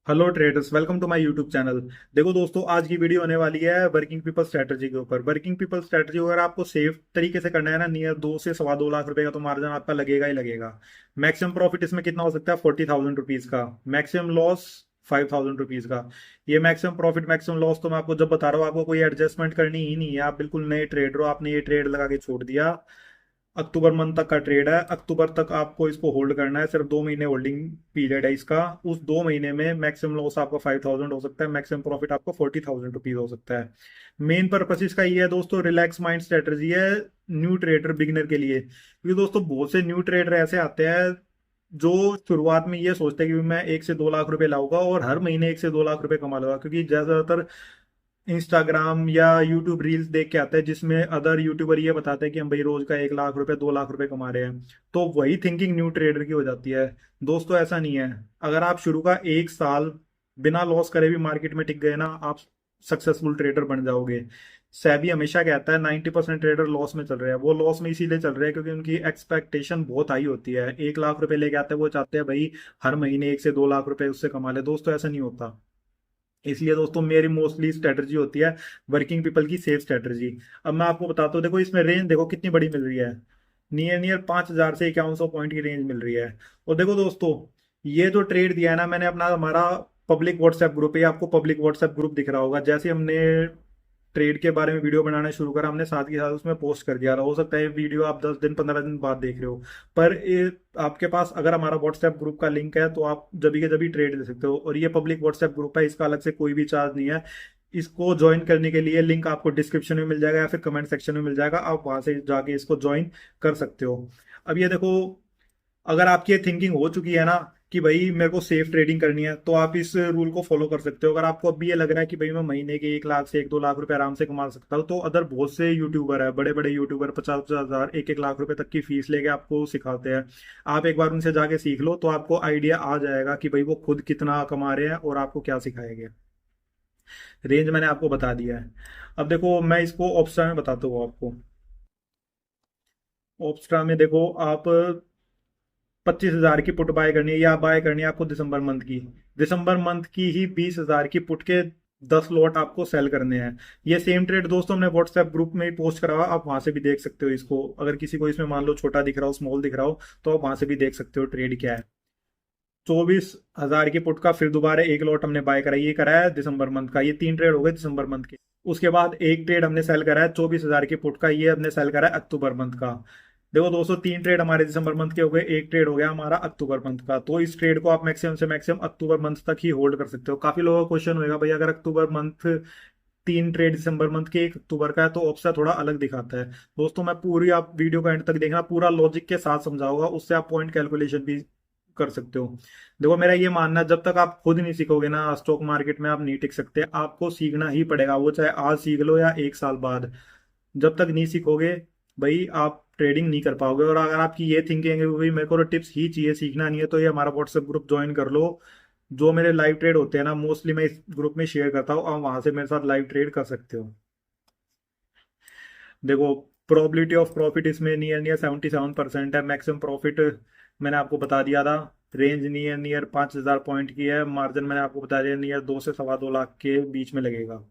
Hello traders, welcome to my YouTube channel. देखो दोस्तों, आज की वीडियो होने वाली है वर्किंग पीपल स्ट्रेटजी के ऊपर। वर्किंग पीपल स्ट्रेटजी अगर आपको सेफ तरीके से करना है ना, नियर 2 से 2.25 लाख रुपए का तो मार्जिन आपका लगेगा ही लगेगा। मैक्सिमम प्रॉफिट इसमें कितना हो सकता है? 40,000 रुपीज का। मैक्सिमम लॉस 5,000 रुपीज का। ये मैक्सिमम प्रॉफिट मैक्सिमम लॉस तो मैं आपको जब बता रहा हूँ, आपको कोई एडजस्टमेंट करनी ही नहीं है। आप बिल्कुल नए ट्रेडर हो, आपने ये ट्रेड लगा के छोड़ दिया। अक्टूबर मंथ तक का ट्रेड है, अक्टूबर तक आपको इसको होल्ड करना है। सिर्फ 2 महीने होल्डिंग पीरियड है इसका। उस 2 महीने में मैक्सिमम लॉस आपका 5,000 हो सकता है, मैक्सिमम प्रॉफिट आपको 40,000 रुपीज हो सकता है। मेन पर्पस इसका ये है दोस्तों, रिलैक्स माइंड स्ट्रेटजी है न्यू ट्रेडर बिगिनर के लिए। क्योंकि दोस्तों बहुत से न्यू ट्रेडर ऐसे आते हैं जो शुरुआत में ये सोचते हैं कि मैं 1 से 2 लाख रुपए लाऊंगा और हर महीने 1 से 2 लाख रुपए कमा लूंगा। क्योंकि ज्यादातर इंस्टाग्राम या यूट्यूब रील्स देख के आते हैं जिसमें अदर यूट्यूबर ये बताते हैं कि हम भाई रोज का 1 लाख रुपए 2 लाख रुपए कमा रहे हैं। तो वही थिंकिंग न्यू ट्रेडर की हो जाती है। दोस्तों ऐसा नहीं है। अगर आप शुरू का 1 साल बिना लॉस करे भी मार्केट में टिक गए ना, आप सक्सेसफुल ट्रेडर बन जाओगे। सेबी हमेशा कहता है 90% ट्रेडर लॉस में चल रहे हैं। वो लॉस में इसीलिए चल रहे हैं क्योंकि उनकी एक्सपेक्टेशन बहुत हाई होती है। 1 लाख रुपए लेके आते हैं, वो चाहते हैं भाई हर महीने 1 से 2 लाख रुपए उससे कमा ले। दोस्तों ऐसा नहीं होता। इसलिए दोस्तों मेरी मोस्टली स्ट्रेटजी होती है वर्किंग पीपल की सेफ स्ट्रेटजी। अब मैं आपको बताता हूँ, देखो इसमें रेंज देखो कितनी बड़ी मिल रही है। नियर नियर 5,000 से 5,100 पॉइंट की रेंज मिल रही है। और देखो दोस्तों, ये जो ट्रेड दिया है ना मैंने अपना, हमारा पब्लिक व्हाट्सएप ग्रुप है, आपको पब्लिक व्हाट्सएप ग्रुप दिख रहा होगा। जैसे हमने ट्रेड के बारे में वीडियो बनाना शुरू करा, हमने साथ के साथ उसमें पोस्ट कर दिया। हो सकता है वीडियो आप 10 दिन 15 दिन बाद देख रहे हो, पर ये आपके पास अगर हमारा व्हाट्सएप ग्रुप का लिंक है तो आप जभी के जभी ट्रेड ले सकते हो। और ये पब्लिक व्हाट्सएप ग्रुप है, इसका अलग से कोई भी चार्ज नहीं है। इसको ज्वाइन करने के लिए लिंक आपको डिस्क्रिप्शन में मिल जाएगा या फिर कमेंट सेक्शन में मिल जाएगा, आप वहां से जाके इसको ज्वाइन कर सकते हो। अब ये देखो, अगर आपकी ये थिंकिंग हो चुकी है ना कि भाई मेरे को सेफ ट्रेडिंग करनी है, तो आप इस रूल को फॉलो कर सकते हो। अगर आपको अभी ये लग रहा है कि भाई मैं महीने के 1 लाख से 1-2 लाख रुपए आराम से कमा सकता हूँ, तो अदर बहुत से यूट्यूबर है, बड़े बड़े यूट्यूबर 50-50 हजार 1-1 लाख रुपए तक की फीस लेके आपको सिखाते हैं। आप एक बार उनसे जाके सीख लो तो आपको आइडिया आ जाएगा कि भाई वो खुद कितना कमा रहे हैं और आपको क्या सिखाएंगे। रेंज मैंने आपको बता दिया है। अब देखो मैं इसको ऑप्शन में बताता हूँ आपको। ऑप्स्ट्रा में देखो आप 25,000 की पुट बाय करनी है या बाय करनी है आपको दिसंबर मंथ की। दिसंबर मंथ की ही 20,000 की पुट के 10 लॉट आपको सेल करने हैं। ये सेम ट्रेड दोस्तों हमने व्हाट्सएप ग्रुप में ही पोस्ट करा हुआ, आप वहां से भी देख सकते हो इसको। अगर किसी को इसमें मान लो छोटा दिख रहा हो, स्मॉल दिख रहा हो, तो आप वहां से भी देख सकते हो ट्रेड क्या है। 24,000 की पुट का फिर दोबारा एक लॉट हमने बाय करा, ये करा है दिसंबर मंथ का। ये 3 ट्रेड हो गए दिसंबर मंथ के। उसके बाद एक ट्रेड हमने सेल करा है 24,000 की पुट का, ये हमने सेल करा है अक्टूबर मंथ का। देखो दोस्तों, 3 ट्रेड हमारे दिसंबर मंथ के हो गए, एक ट्रेड हो गया हमारा अक्टूबर मंथ का। तो इस ट्रेड को आप मैक्सिमम से मैक्सिमम अक्टूबर मंथ तक ही होल्ड कर सकते हो। काफी लोगों का क्वेश्चन होगा भाई अगर अक्टूबर मंथ 3 ट्रेड दिसंबर मंथ के 1 अक्टूबर का है तो ऑप्शन थोड़ा अलग दिखाता है। दोस्तों मैं पूरी, आप वीडियो का एंड तक देखना, पूरा लॉजिक के साथ समझाऊंगा, उससे आप पॉइंट कैलकुलेशन भी कर सकते हो। देखो मेरा ये मानना है, जब तक आप खुद नहीं सीखोगे ना स्टॉक मार्केट में आप नहीं टिक सकते। आपको सीखना ही पड़ेगा, वो चाहे आज सीख लो या 1 साल बाद। जब तक नहीं सीखोगे भाई आप ट्रेडिंग नहीं कर पाओगे। और अगर आपकी ये थिंकिंग है कि भाई मेरे को तो टिप्स ही चाहिए, सीखना नहीं है, तो ये हमारा व्हाट्सएप ग्रुप ज्वाइन कर लो। जो मेरे लाइव ट्रेड होते हैं ना, मोस्टली मैं इस ग्रुप में शेयर करता हूँ, आप वहां से मेरे साथ लाइव ट्रेड कर सकते हो। देखो प्रोबेबिलिटी ऑफ प्रॉफिट इसमें नियर नियर 77% है। मैक्सिमम प्रॉफिट मैंने आपको बता दिया था। रेंज नियर नियर 5,000 पॉइंट की है। मार्जिन मैंने आपको बता दिया नियर 2 से 2.25 लाख के बीच में लगेगा।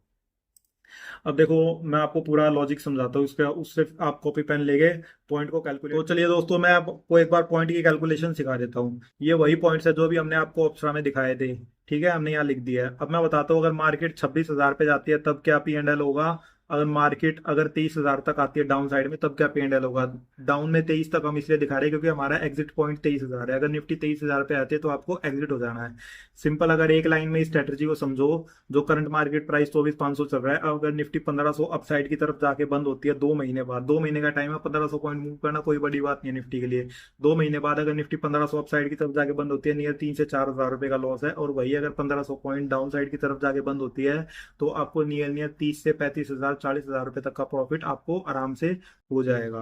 अब देखो मैं आपको पूरा लॉजिक समझाता हूँ इसका, उससे आप कॉपी पेन लेके पॉइंट को कैलकुलेट। तो चलिए दोस्तों, मैं आपको एक बार पॉइंट की कैलकुलेशन सिखा देता हूँ। ये वही पॉइंट्स है जो भी हमने आपको अप्सरा में दिखाए थे। ठीक है, हमने यहाँ लिख दिया है। अब मैं बताता हूँ, अगर मार्केट 26,000 पे जाती है तब क्या P&L होगा। अगर मार्केट अगर 23,000 तक आती है डाउन साइड में तब क्या P&L होगा। डाउन में 23 तक हम इसलिए दिखा रहे हैं क्योंकि हमारा एग्जिट पॉइंट 23,000 है। अगर निफ्टी 23,000 पे आती है तो आपको एग्जिट हो जाना है। सिंपल, अगर एक लाइन में इस स्ट्रेटजी को समझो, जो करंट मार्केट प्राइस 24,500 चल रहा है, अगर निफ्टी 1,500 अपसाइड की तरफ जाके बंद होती है 2 महीने बाद, 2 महीने का टाइम है, 1,500 पॉइंट मूव करना कोई बड़ी बात नहीं है निफ्टी के लिए। 2 महीने बाद अगर निफ्टी 1,500 अपसाइड की तरफ जाके बंद होती है, नियर 3 से 4 हजार रुपए का लॉस है। और वही अगर 1,500 पॉइंट डाउन साइड की तरफ जाके बंद होती है तो आपको नियर नियर 30 से 35 हजार 40,000 रुपए तक का प्रॉफिट आपको आराम से हो जाएगा।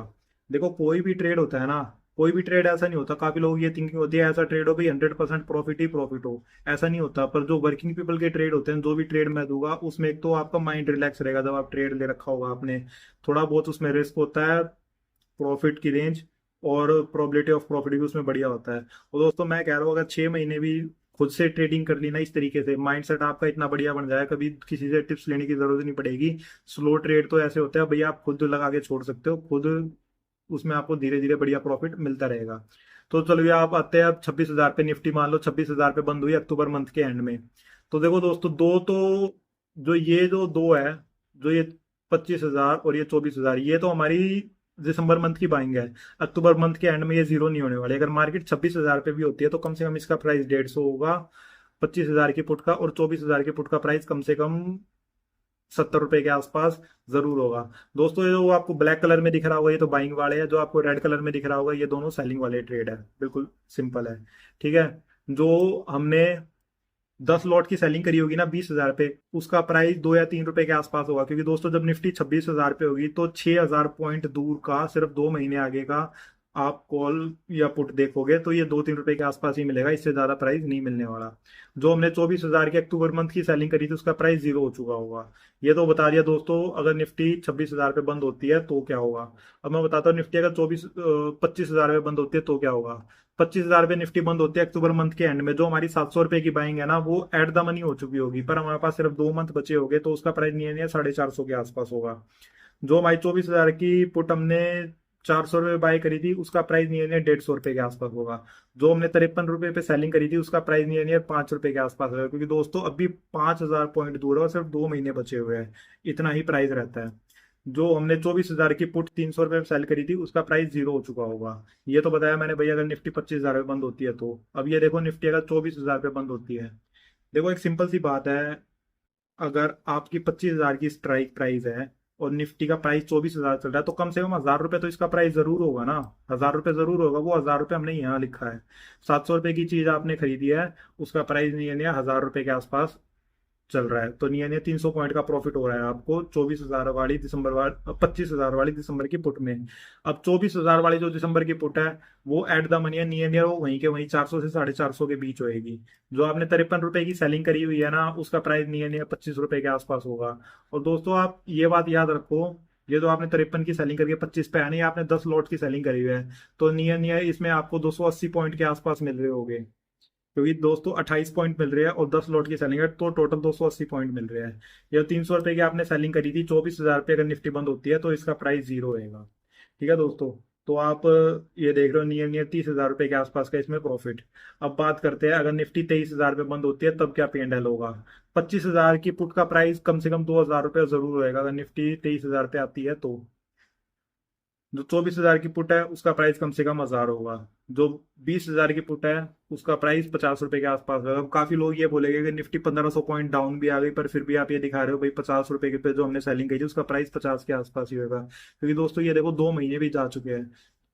देखो कोई भी ट्रेड होता है ना, कोई भी ट्रेड ऐसा नहीं होता। काफी लोग ये थिंकिंग होती है ऐसा ट्रेड हो भाई 100% प्रॉफिट ही प्रॉफिट हो। ऐसा नहीं होता। पर जो वर्किंग पीपल के ट्रेड होते हैं, जो भी ट्रेड मैं दूंगा उसमें एक तो आपका माइंड रिलैक्स रहेगा। जब आप ट्रेड ले रखा होगा आपने, थोड़ा बहुत उसमें रिस्क होता है, प्रॉफिट की रेंज और प्रोबेबिलिटी ऑफ प्रॉफिट भी उसमें बढ़िया होता है। और दोस्तों मैं कह रहा हूँ, अगर 6 महीने भी खुद से ट्रेडिंग कर ली ना इस तरीके से, माइंडसेट आपका इतना बढ़िया बन जाएगा, कभी किसी से टिप्स लेने की जरूरत नहीं पड़ेगी। स्लो ट्रेड तो ऐसे होता है भैया, आप खुद लगा के छोड़ सकते हो, खुद उसमें आपको धीरे धीरे बढ़िया प्रॉफिट मिलता रहेगा। तो चलिए आप आते हैं अब 26,000 पे निफ्टी, मान लो 26,000 पे बंद हुई अक्टूबर मंथ के एंड में। तो देखो दोस्तों, दो तो जो ये जो दो है, जो ये 25,000 और ये 24,000, ये तो हमारी दिसंबर मंथ की बाइंग है। अक्टूबर मंथ के एंड में ये जीरो नहीं होने वाली। अगर मार्केट 26,000 पे भी होती है तो कम से कम इसका प्राइस 150 होगा 25,000 की पुट का, और 24,000 की पुट का प्राइस कम से कम 70 रुपए के आसपास जरूर होगा। दोस्तों ये जो आपको ब्लैक कलर में दिख रहा होगा ये तो बाइंग वाले हैं, जो आपको रेड कलर में दिख रहा होगा ये दोनों सेलिंग वाले ट्रेड है। बिल्कुल सिंपल है, ठीक है। जो हमने 10 लॉट की सेलिंग करी होगी ना 20,000 पे, उसका प्राइस 2 या 3 रुपए के आसपास होगा, क्योंकि दोस्तों जब निफ्टी 26,000 पे होगी तो 6,000 पॉइंट दूर का सिर्फ 2 महीने आगे का आप कॉल या पुट देखोगे तो ये 2-3 रुपए के आसपास ही मिलेगा, इससे ज्यादा प्राइस नहीं मिलने वाला। जो हमने 24,000 के अक्टूबर मंथ की सेलिंग करी थी उसका प्राइस जीरो हो चुका होगा। ये तो बता दिया दोस्तों। अगर निफ्टी 26,000 पे बंद होती है तो क्या होगा। अब मैं बताता हूँ, निफ्टी अगर 25,000 पे बंद होती है तो क्या होगा। 25,000 पे निफ्टी बंद होती है अक्टूबर मंथ के एंड में, जो हमारी 700 रुपए की बाइंग है ना वो एट द मनी हो चुकी होगी, पर हमारे पास सिर्फ 2 मंथ बचे होंगे तो उसका प्राइस नहीं है 450 के आसपास होगा। जो हमारी 24,000 की पुट हमने 400 रुपये बाय करी थी उसका प्राइस नहीं है 150 रुपए के आसपास होगा। जो हमने 53 रुपए पे सेलिंग करी थी उसका प्राइस नहीं है 5 रुपए के आसपास होगा, क्योंकि दोस्तों अभी 5,000 पॉइंट दूर है और सिर्फ 2 महीने बचे हुए हैं, इतना ही प्राइस रहता है। जो हमने 24,000 की पुट 300 रुपये में सेल करी थी उसका प्राइस जीरो हो चुका होगा। ये तो बताया मैंने भैया, अगर निफ्टी 25,000 पे बंद होती है तो। अब ये देखो, निफ्टी अगर 24,000 पे बंद होती है, देखो एक सिंपल सी बात है, अगर आपकी 25,000 की स्ट्राइक प्राइस है और निफ्टी का प्राइस 24,000 चल रहा है तो कम से कम 1,000 रुपए तो इसका प्राइस जरूर होगा ना। 1,000 रुपए जरूर होगा, वो 1,000 रुपए हमने यहाँ लिखा है। 700 रुपए की चीज आपने खरीदी है, उसका प्राइस नहीं है 1,000 रुपए के आसपास चल रहा है, तो नियर नियर 300 पॉइंट का प्रॉफिट हो रहा है आपको 24,000 वाली दिसंबर वाली 25,000 वाली दिसंबर की पुट में। अब 24,000 वाली जो दिसंबर की पुट है वो एट द मनी है, नियर नियर वो वहीं के वहीं 400 से 450 के बीच होएगी। जो आपने 53 रुपए की सेलिंग करी हुई है ना उसका प्राइस नियर नियर 25 रुपए के आसपास होगा। और दोस्तों आप ये बात याद रखो, ये जो आपने 53 की सेलिंग करके 25 पे आने, आपने 10 लॉट की सेलिंग करी हुई है, तो नियर नियर इसमें आपको 280 पॉइंट के आसपास मिल रहे होंगे, क्योंकि दोस्तों 28 पॉइंट मिल रहे हैं और 10 लॉट की सेलिंग है तो टोटल 280 पॉइंट मिल रहे हैं। या 300 रुपए की आपने सेलिंग करी थी, 24,000 पे अगर निफ्टी बंद होती है तो इसका प्राइस जीरो रहेगा। ठीक है दोस्तों, तो आप ये देख रहे हो नियर नियर 30,000 रुपए के आसपास का इसमें प्रॉफिट। अब बात करते हैं, अगर निफ्टी 23,000 पे बंद होती है तब क्या P&L होगा। 25,000 की पुट का प्राइस कम से कम 2,000 रुपये जरूर रहेगा अगर निफ्टी 23,000 पे आती है तो। जो 24,000 की पुट है उसका प्राइस कम से कम 1,000 होगा। जो 20,000 की पुट है उसका प्राइस 50 रुपए के आसपास होगा। अब काफी लोग ये बोलेंगे कि निफ्टी 1,500 पॉइंट डाउन भी आ गई, पर फिर भी आप ये दिखा रहे हो भाई 50 रुपए के पे जो हमने सेलिंग की थी उसका प्राइस 50 के आसपास ही होगा, क्योंकि दोस्तों ये देखो 2 महीने भी जा चुके हैं।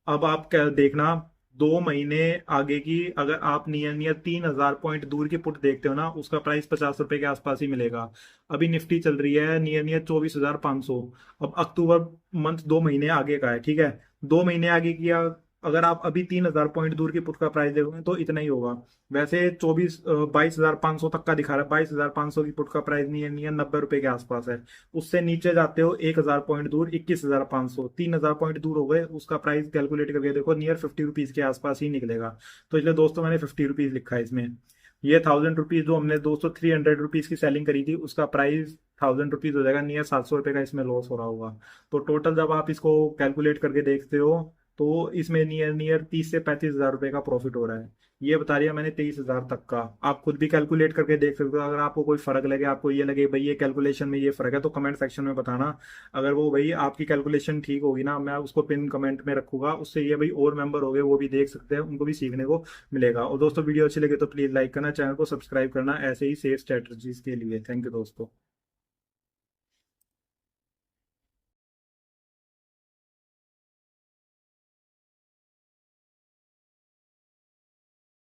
अब आप क्या देखना, 2 महीने आगे की अगर आप नियर नियर 3,000 पॉइंट दूर की पुट देखते हो ना उसका प्राइस 50 रुपए के आसपास ही मिलेगा। अभी निफ्टी चल रही है नियर नियर 24,500। अब अक्टूबर मंथ 2 महीने आगे का है, ठीक है। 2 महीने आगे की अगर आप अभी 3,000 पॉइंट दूर की पुट का प्राइस देखोगे तो इतना ही होगा। वैसे 22,500 तक का दिखा रहा है, 22,500 की पुट का प्राइस नियर नियर 90 रुपए के आसपास है। उससे नीचे जाते हो 1,000 पॉइंट दूर 21,500, 3,000 पॉइंट दूर हो गए, उसका प्राइस कैलकुलेट करके देखो नियर 50 रुपीज के आसपास ही निकलेगा। तो इसलिए दोस्तों मैंने 50 रुपीज लिखा है इसमें। ये 1,000 रुपीज जो हमने दोस्तों 300 रुपीज की सेलिंग करी थी उसका प्राइस 1,000 रुपीज हो जाएगा, नियर 700 रुपए का इसमें लॉस हो रहा होगा। तो टोटल जब आप इसको कैलकुलेट करके देखते हो तो इसमें नियर नियर 30 से 35,000 रुपए का प्रॉफिट हो रहा है। ये बता दिया मैंने 23,000 तक का। आप खुद भी कैलकुलेट करके देख सकते हो, अगर आपको कोई फर्क लगे, आपको ये लगे भाई ये कैलकुलेशन में ये फर्क है तो कमेंट सेक्शन में बताना। अगर वो भाई आपकी कैलकुलेशन ठीक होगी ना, मैं उसको पिन कमेंट में रखूंगा, उससे ये भाई और मेंबर हो गए वो भी देख सकते हैं, उनको भी सीखने को मिलेगा। और दोस्तों वीडियो अच्छी लगे तो प्लीज लाइक करना, चैनल को सब्सक्राइब करना ऐसे ही सेफ स्ट्रेटजीज के लिए। थैंक यू दोस्तों।